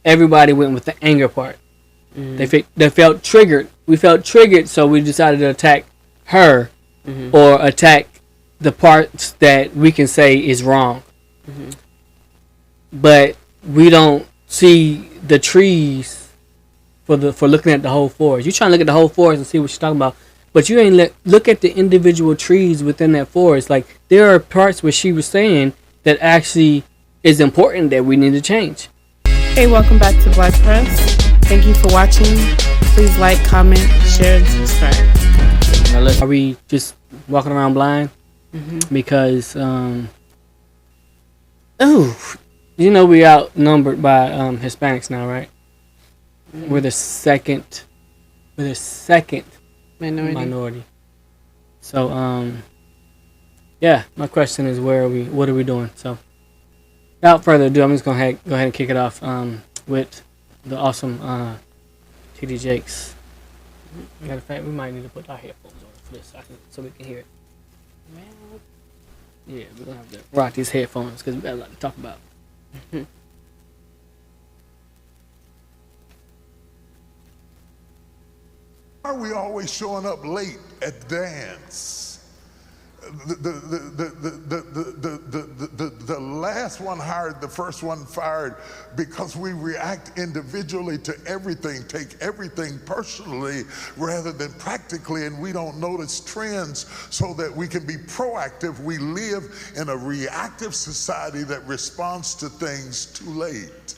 everybody went with the anger part. They felt triggered. We felt triggered, so we decided to attack her or attack the parts that we can say is wrong. But we don't see the trees for looking at the whole forest. You trying to look at the whole forest and see what you're talking about, but you ain't look at the individual trees within that forest. Like, there are parts where she was saying that actually is important that we need to change. Hey, welcome back to Black Press. Thank you for watching. Please like, comment, share, and subscribe. Now, are we just walking around blind? Because we outnumbered by Hispanics now, right? We're the second minority. So my question is, where are we? What are we doing? So without further ado, I'm just gonna go ahead and kick it off with the awesome TD Jakes. Matter of fact, we might need to put our headphones on for this so we can hear it. Yeah, we're gonna have to rock these headphones because we got a lot to talk about. Why are we always showing up late at dance? The last one hired, the first one fired, because we react individually to everything, take everything personally rather than practically, and we don't notice trends so that we can be proactive. We live in a reactive society that responds to things too late.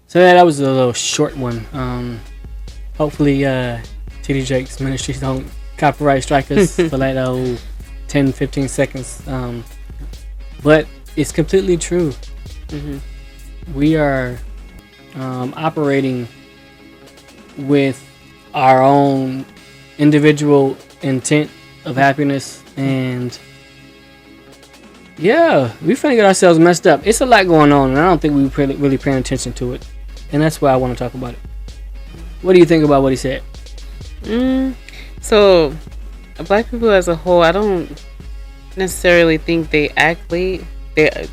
So that was a little short one. Hopefully TD Jakes Ministries don't copyright strike us for like 10-15 seconds. But it's completely true. We are operating with our own individual intent of happiness, and we finna get ourselves messed up. It's a lot going on, and I don't think we really paying attention to it, and that's why I want to talk about it. What do you think about what he said? So, black people as a whole, I don't necessarily think they act late. They,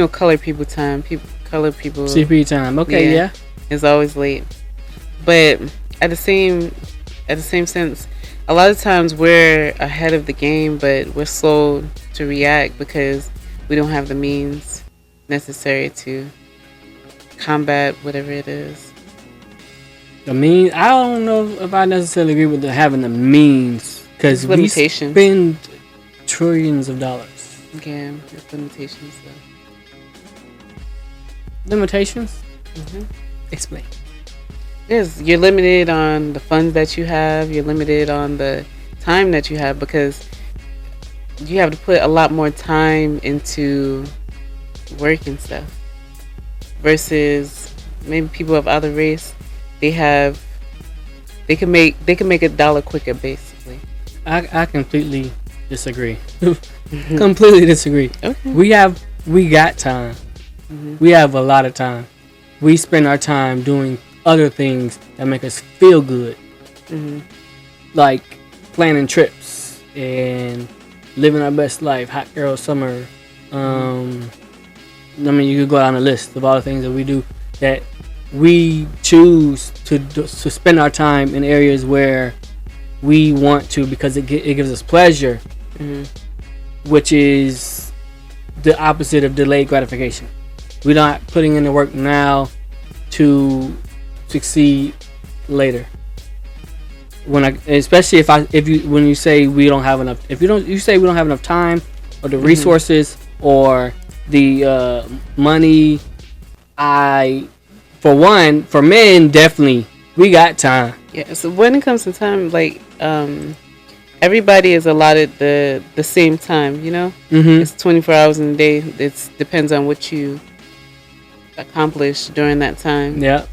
colored people time. Colored people. CP time. Okay, yeah. It's always late. But at the same sense, a lot of times we're ahead of the game, but we're slow to react because we don't have the means necessary to combat whatever it is. I don't know if I necessarily agree with having the means, because we spend trillions of dollars. Yeah, there's limitations though. Limitations? Explain. Yes, you're limited on the funds that you have. You're limited on the time that you have, because you have to put a lot more time into work and stuff. Versus maybe people of other race, they can make $1 quicker, basically. I completely disagree. Completely disagree. Okay. We got time. We have a lot of time. We spend our time doing other things that make us feel good, like planning trips and living our best life. Hot girl summer. You could go down a list of all the things that we do, that we choose to spend our time in areas where we want to, because it gives us pleasure, which is the opposite of delayed gratification. We're not putting in the work now to succeed later. When you say we don't have enough, you say we don't have enough time or the resources or the money. For men, definitely, we got time. Yeah, so when it comes to time, like, everybody is allotted the same time, It's 24 hours in a day. It depends on what you accomplish during that time. Yeah.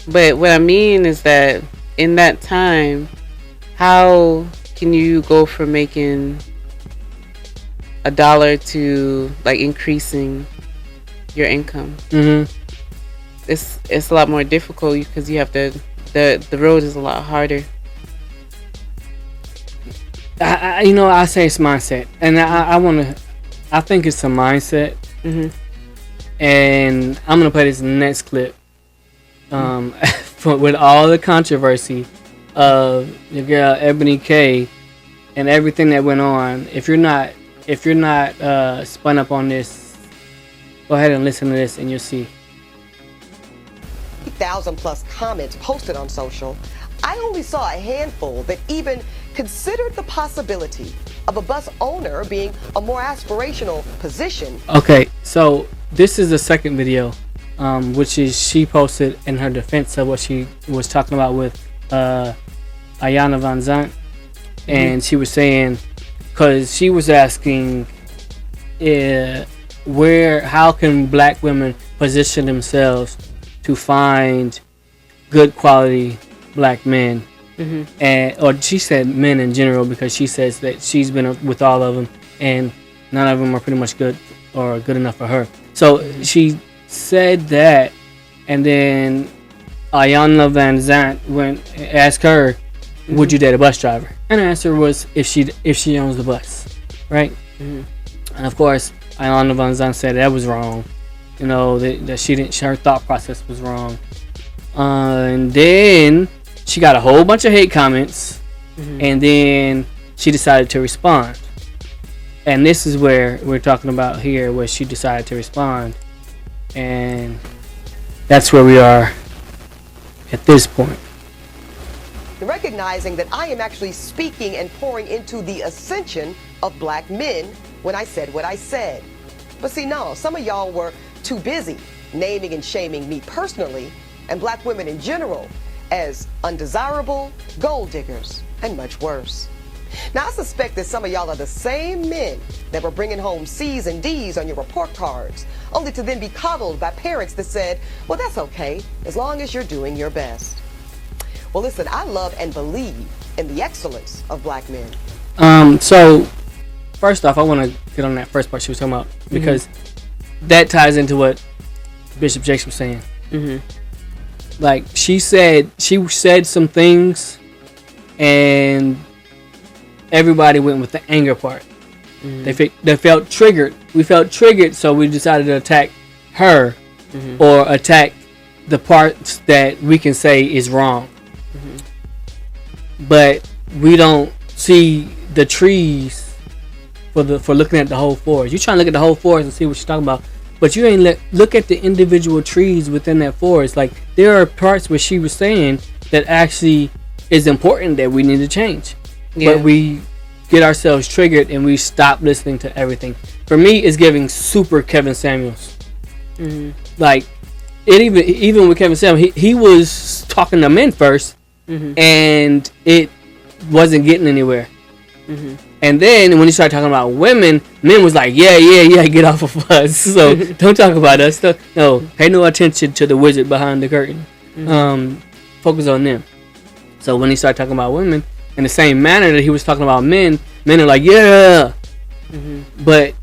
But what I mean is that in that time, how can you go from making $1 to like increasing your income? It's a lot more difficult because you have to. The road is a lot harder. I say it's mindset, and I think it's a mindset And I'm gonna play this next clip. With all the controversy of your girl Ebony K and everything that went on. If you're not spun up on this, go ahead and listen to this, and you'll see. 1,000 plus comments posted on social. I only saw a handful that even considered the possibility of a bus owner being a more aspirational position. Okay, so this is the second video, which is she posted in her defense of what she was talking about with Ayana Van Zant. And she was saying, because she was asking, how can black women position themselves to find good quality black men? Or she said men in general, because she says that she's been with all of them and none of them are pretty much good or good enough for her. So she said that, and then Ayana Van Zant asked her, would you date a bus driver? And the answer was if she owns the bus, right? And of course, Ayana Van Zant said that was wrong. You know, that her thought process was wrong. And then she got a whole bunch of hate comments, and then she decided to respond. And this is where we're talking about here, where she decided to respond. And that's where we are at this point. Recognizing that I am actually speaking and pouring into the ascension of black men when I said what I said. But see, no, some of y'all were too busy naming and shaming me personally and black women in general as undesirable, gold diggers, and much worse. Now, I suspect that some of y'all are the same men that were bringing home C's and D's on your report cards, only to then be coddled by parents that said, well, that's okay, as long as you're doing your best. Well, listen, I love and believe in the excellence of black men. So, first off, I want to get on that first part she was talking about, because that ties into what Bishop Jakes was saying. Like, she said some things, and everybody went with the anger part. They felt triggered. We felt triggered, so we decided to attack her, or attack the parts that we can say is wrong. But we don't see the trees for looking at the whole forest. You trying to look at the whole forest and see what you're talking about, but you ain't look at the individual trees within that forest. Like, there are parts where she was saying that actually is important that we need to change. But we get ourselves triggered and we stop listening to everything. For me, it's giving super Kevin Samuels. Like, it even with Kevin Samuels, he was talking to men first, and it wasn't getting anywhere. And then when he started talking about women, men was like, yeah, get off of us. So don't talk about us. No, pay no attention to the wizard behind the curtain. Focus on them. So when he started talking about women, in the same manner that he was talking about men are like, yeah. But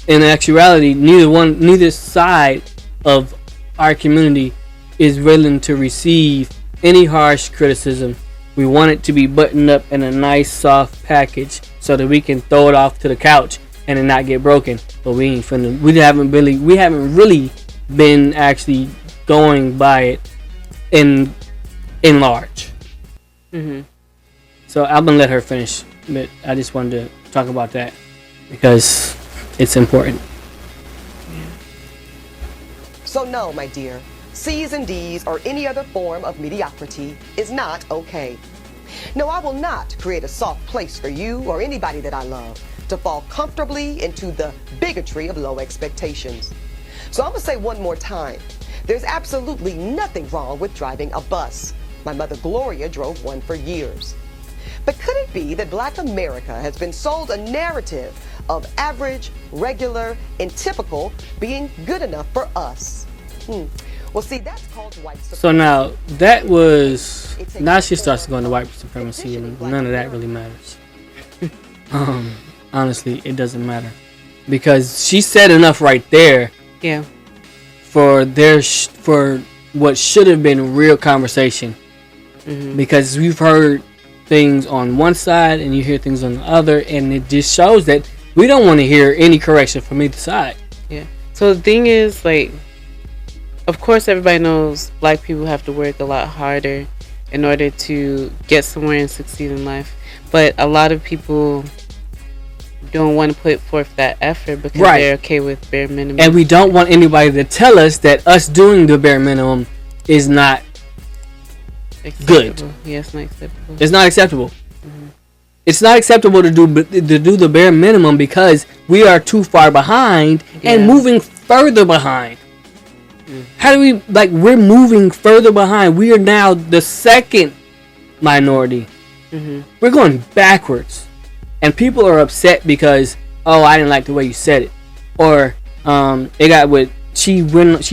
in actuality, neither side of our community is willing to receive any harsh criticism. We want it to be buttoned up in a nice soft package so that we can throw it off to the couch and it not get broken. But we haven't really been actually going by it in large. So I'm gonna let her finish, but I just wanted to talk about that because it's important. So no, my dear, C's and D's or any other form of mediocrity is not okay. No, I will not create a soft place for you or anybody that I love to fall comfortably into the bigotry of low expectations. So I'm gonna say one more time, there's absolutely nothing wrong with driving a bus. My mother Gloria drove one for years. But could it be that black America has been sold a narrative of average, regular, and typical being good enough for us? Well, see, that's called white supremacy. So now she starts going to white supremacy, and none of that really matters. Honestly, it doesn't matter, because she said enough right there. Yeah. For what should have been real conversation, because we've heard things on one side and you hear things on the other, and it just shows that we don't want to hear any correction from either side. Yeah. So the thing is, like, of course, everybody knows Black people have to work a lot harder in order to get somewhere and succeed in life. But a lot of people don't want to put forth that effort because they're okay with bare minimum. And we don't want anybody to tell us that us doing the bare minimum is not acceptable. Good. Yeah, it's not acceptable. It's not acceptable. It's not acceptable to do the bare minimum because we are too far behind and moving further behind. How do we, like, we're moving further behind. We are now the second minority. We're going backwards. And people are upset because, oh, I didn't like the way you said it. Or it got with, she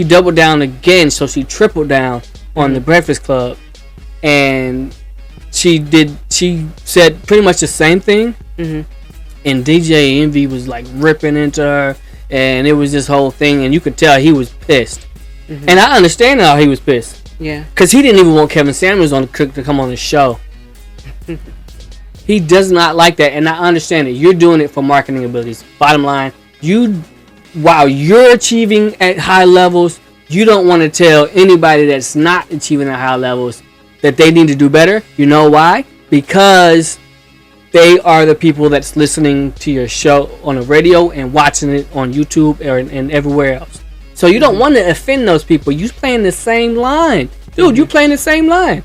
doubled down again, so she tripled down on the Breakfast Club. And she said pretty much the same thing. And DJ Envy was like ripping into her. And it was this whole thing. And you could tell he was pissed. And I understand how he was pissed. Yeah. Because he didn't even want Kevin Samuels to come on the show. He does not like that. And I understand it. You're doing it for marketing abilities. Bottom line, while you're achieving at high levels, you don't want to tell anybody that's not achieving at high levels that they need to do better. You know why? Because they are the people that's listening to your show on the radio and watching it on YouTube and everywhere else. So you don't want to offend those people. You playing the same line. Dude, you playing the same line.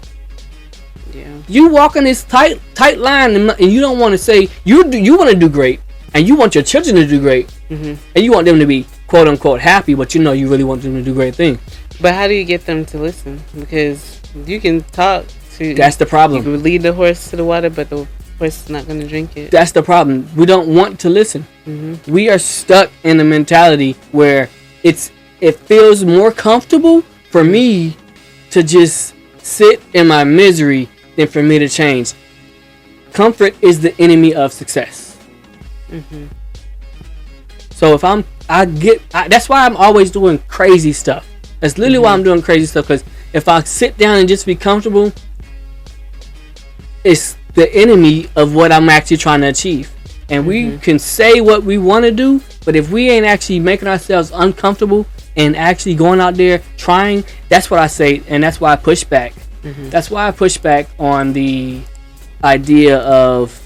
Yeah. You walking this tight line and you don't want to say, you want to do great. And you want your children to do great. And you want them to be quote unquote happy, but you know you really want them to do great things. But how do you get them to listen? Because you can talk to... That's the problem. You can lead the horse to the water, but the horse is not going to drink it. That's the problem. We don't want to listen. We are stuck in a mentality where it feels more comfortable for me to just sit in my misery than for me to change. Comfort is the enemy of success. So if that's why I'm always doing crazy stuff. That's literally why I'm doing crazy stuff, because if I sit down and just be comfortable, it's the enemy of what I'm actually trying to achieve. And we can say what we want to do, but if we ain't actually making ourselves uncomfortable and actually going out there trying, that's what I say, and that's why I push back. That's why I push back on the idea of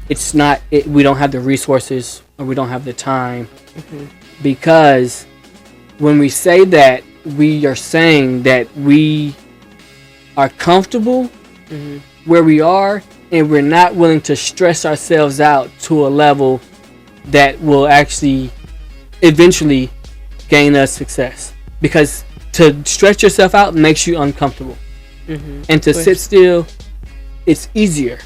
we don't have the resources or we don't have the time. Because when we say that, we are saying that we are comfortable where we are, and we're not willing to stress ourselves out to a level that will actually eventually gain us success. Because to stretch yourself out makes you uncomfortable. And to sit still, it's easier.